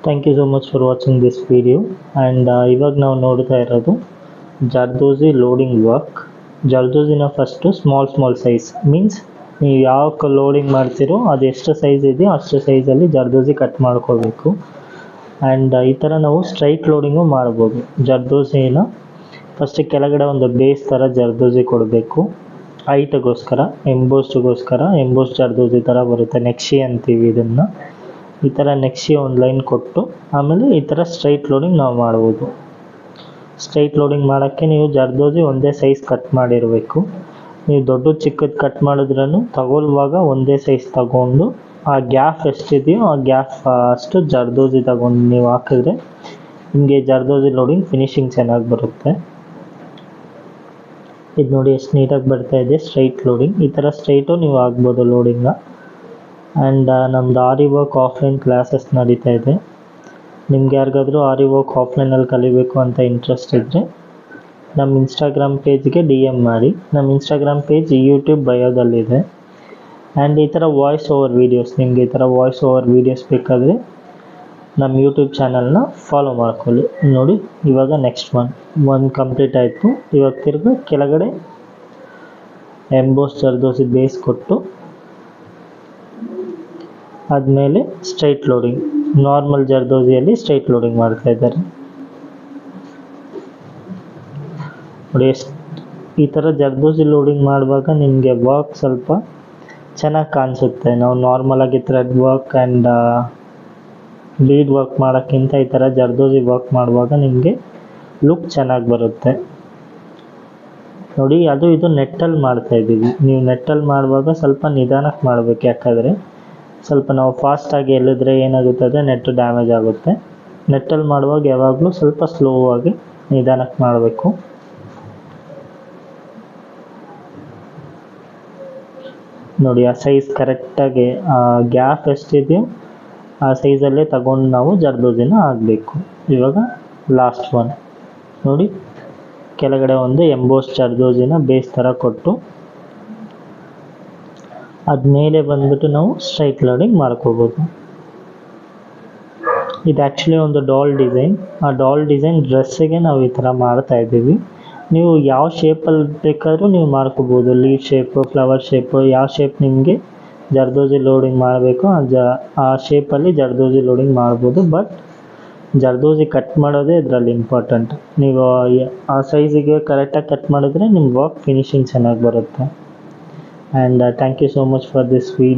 Thank you so much for watching this video. And ಇವಾಗ ನಾವು ನೋಡ್ತಾ ಇರೋದು ಜರ್ದೋಸಿ ಲೋಡಿಂಗ್ ವರ್ಕ್. ಜರ್ದೋಸಿನ ಫಸ್ಟು ಸ್ಮಾಲ್ ಸೈಜ್ ಮೀನ್ಸ್ ನೀವು ಯಾವ ಲೋಡಿಂಗ್ ಮಾಡ್ತೀರೋ ಅದು ಎಷ್ಟು ಸೈಜ್ ಇದೆಯೋ ಅಷ್ಟು ಸೈಜಲ್ಲಿ ಜರ್ದೋಸಿ ಕಟ್ ಮಾಡ್ಕೋಬೇಕು. ಆ್ಯಂಡ್ ಈ ಥರ ನಾವು ಸ್ಟ್ರೈಟ್ ಲೋಡಿಂಗು ಮಾಡ್ಬೋದು. ಜರ್ದೋಸಿನ ಫಸ್ಟ್ ಕೆಳಗಡೆ ಒಂದು ಬೇಸ್ ಥರ ಜರ್ದೋಸಿ ಕೊಡಬೇಕು. ಹೈಟ್ಗೋಸ್ಕರ ಎಂಬೋಸ್ ಜರ್ದೋಸಿ ಥರ ಬರುತ್ತೆ, ನೆಕ್ಶಿ ಅಂತೀವಿ ಇದನ್ನು. ಈ ಥರ ನೆಕ್ಶಿ ಒಂದು ಲೈನ್ ಕೊಟ್ಟು ಆಮೇಲೆ ಈ ಥರ ಸ್ಟ್ರೈಟ್ ಲೋಡಿಂಗ್ ನಾವು ಮಾಡ್ಬೋದು. ಸ್ಟ್ರೈಟ್ ಲೋಡಿಂಗ್ ಮಾಡೋಕ್ಕೆ ನೀವು ಜರ್ದೋಸಿ ಒಂದೇ ಸೈಜ್ ಕಟ್ ಮಾಡಿರಬೇಕು. ನೀವು ದೊಡ್ಡ ಚಿಕ್ಕದು ಕಟ್ ಮಾಡಿದ್ರೂ ತಗೊಳ್ಳುವಾಗ ಒಂದೇ ಸೈಜ್ ತಗೊಂಡು ಆ ಗ್ಯಾಪ್ ಎಷ್ಟಿದೆಯೋ ಆ ಗ್ಯಾಪ್ ಅಷ್ಟು ಜರ್ದೋಸಿ ತಗೊಂಡು ನೀವು ಹಾಕಿದ್ರೆ ನಿಮಗೆ ಜರ್ದೋಸಿ ಲೋಡಿಂಗ್ ಫಿನಿಶಿಂಗ್ ಚೆನ್ನಾಗಿ ಬರುತ್ತೆ. ಇದು ನೋಡಿ ಎಷ್ಟು ನೀಟಾಗಿ ಬರ್ತಾ ಇದೆ ಸ್ಟ್ರೈಟ್ ಲೋಡಿಂಗ್. ಈ ಥರ ಸ್ಟ್ರೈಟು ನೀವು ಆಗ್ಬೋದು ಲೋಡಿಂಗ. ಆ್ಯಂಡ್ ನಮ್ಮದು ಆರಿ ವರ್ಕ್ ಆಫ್ಲೈನ್ ಕ್ಲಾಸಸ್ ನಡೀತಾ ಇದೆ. ನಿಮ್ಗೆ ಯಾರಿಗಾದರೂ ಆರಿ ವರ್ಕ್ ಆಫ್ಲೈನಲ್ಲಿ ಕಲಿಬೇಕು ಅಂತ ಇಂಟ್ರೆಸ್ಟ್ ಇದ್ದರೆ ನಮ್ಮ ಇನ್ಸ್ಟಾಗ್ರಾಮ್ ಪೇಜ್ಗೆ DM ಮಾಡಿ. ನಮ್ಮ ಇನ್ಸ್ಟಾಗ್ರಾಮ್ ಪೇಜ್ ಯೂಟ್ಯೂಬ್ ಬಯೋದಲ್ಲಿದೆ. ಆ್ಯಂಡ್ ಈ ಥರ ವಾಯ್ಸ್ ಓವರ್ ವೀಡಿಯೋಸ್, ನಿಮಗೆ ಈ ಥರ ವಾಯ್ಸ್ ಓವರ್ ವೀಡಿಯೋಸ್ ಬೇಕಾದರೆ ನಮ್ಮ ಯೂಟ್ಯೂಬ್ ಚಾನಲ್ನ ಫಾಲೋ ಮಾಡ್ಕೊಳ್ಳಿ. ನೋಡಿ ಇವಾಗ ನೆಕ್ಸ್ಟ್ ಒನ್ ಕಂಪ್ಲೀಟ್ ಆಯಿತು. ಇವಾಗ ತಿರ್ಗಿ ಕೆಳಗಡೆ ಎಂಬೋಸ್ ಜರ್ದೋಸಿ ಬೇಸ್ ಕೊಟ್ಟು ಆದಮೇಲೆ ಸ್ಟ್ರೈಟ್ ಲೋಡಿಂಗ್, ನಾರ್ಮಲ್ ಜರ್ದೋಸಿಯಲ್ಲಿ ಸ್ಟ್ರೈಟ್ ಲೋಡಿಂಗ್ ಮಾಡ್ತಾ ಇದ್ದಾರೆ ನೋಡಿ. ಈ ಥರ ಜರ್ದೋಸಿ ಲೋಡಿಂಗ್ ಮಾಡುವಾಗ ನಿಮಗೆ ವರ್ಕ್ ಸ್ವಲ್ಪ ಚೆನ್ನಾಗಿ ಕಾಣಿಸುತ್ತೆ. ನಾವು ನಾರ್ಮಲಾಗಿ thread work and bead work ಮಾಡೋಕ್ಕಿಂತ ಈ ಥರ ಜರ್ದೋಸಿ ವರ್ಕ್ ಮಾಡುವಾಗ ನಿಮಗೆ ಲುಕ್ ಚೆನ್ನಾಗಿ ಬರುತ್ತೆ ನೋಡಿ. ಇದು ನೆಟ್ಟಲ್ಲಿ ಮಾಡ್ತಾ ಇದ್ದೀವಿ. ನೀವು ನೆಟ್ಟಲ್ಲಿ ಮಾಡುವಾಗ ಸ್ವಲ್ಪ ನಿಧಾನಕ್ಕೆ ಮಾಡಬೇಕು, ಯಾಕಂದರೆ ಸ್ವಲ್ಪ ನಾವು ಫಾಸ್ಟಾಗಿ ಎಳೆದ್ರೆ ಏನಾಗುತ್ತದೆ, ನೆಟ್ಟು ಡ್ಯಾಮೇಜ್ ಆಗುತ್ತೆ. ನೆಟ್ಟಲ್ಲಿ ಮಾಡುವಾಗ ಯಾವಾಗಲೂ ಸ್ವಲ್ಪ ಸ್ಲೋ ಆಗಿ ನಿಧಾನಕ್ಕೆ ಮಾಡಬೇಕು. ನೋಡಿ ಆ ಸೈಜ್ ಕರೆಕ್ಟಾಗಿ ಗ್ಯಾಪ್ ಎಷ್ಟಿದೆಯೋ ಆ ಸೈಜಲ್ಲೇ ತಗೊಂಡು ನಾವು ಜರ್ದೋಸಿನ ಹಾಕಬೇಕು. ಇವಾಗ ಲಾಸ್ಟ್ ಒನ್ ನೋಡಿ, ಕೆಳಗಡೆ ಒಂದು ಎಂಬೋಸ್ ಜರ್ದೋಸಿನ ಬೇಸ್ ಥರ ಕೊಟ್ಟು ಅದ್ಮೇಲೆ ಬಂದ್ಬಿಟ್ಟು ನಾವು ಸ್ಟ್ರೈಟ್ ಲೋಡಿಂಗ್ ಮಾಡ್ಕೋಬೋದು. ಇದು ಆ್ಯಕ್ಚುಲಿ ಒಂದು ಡಾಲ್ ಡಿಸೈನ್. ಆ ಡಾಲ್ ಡಿಸೈನ್ ಡ್ರೆಸ್ಸಿಗೆ ನಾವು ಈ ಥರ ಮಾಡ್ತಾ ಇದ್ದೀವಿ. ನೀವು ಯಾವ ಶೇಪಲ್ಲಿ ಬೇಕಾದರೂ ನೀವು ಮಾಡ್ಕೋಬೋದು. ಲೀವ್ ಶೇಪು, ಫ್ಲವರ್ ಶೇಪು, ಯಾವ ಶೇಪ್ ನಿಮಗೆ ಜರ್ದೋಸಿ ಲೋಡಿಂಗ್ ಮಾಡಬೇಕು ಆ ಶೇಪಲ್ಲಿ ಜರ್ದೋಸಿ ಲೋಡಿಂಗ್ ಮಾಡ್ಬೋದು. ಬಟ್ ಜರ್ದೋಸಿ ಕಟ್ ಮಾಡೋದೇ ಇದರಲ್ಲಿ ಇಂಪಾರ್ಟೆಂಟ್. ನೀವು ಆ ಸೈಜಿಗೆ ಕರೆಕ್ಟಾಗಿ ಕಟ್ ಮಾಡಿದ್ರೆ ನಿಮ್ಮ ವರ್ಕ್ ಫಿನಿಶಿಂಗ್ ಚೆನ್ನಾಗಿ ಬರುತ್ತೆ. And thank you so much for this video.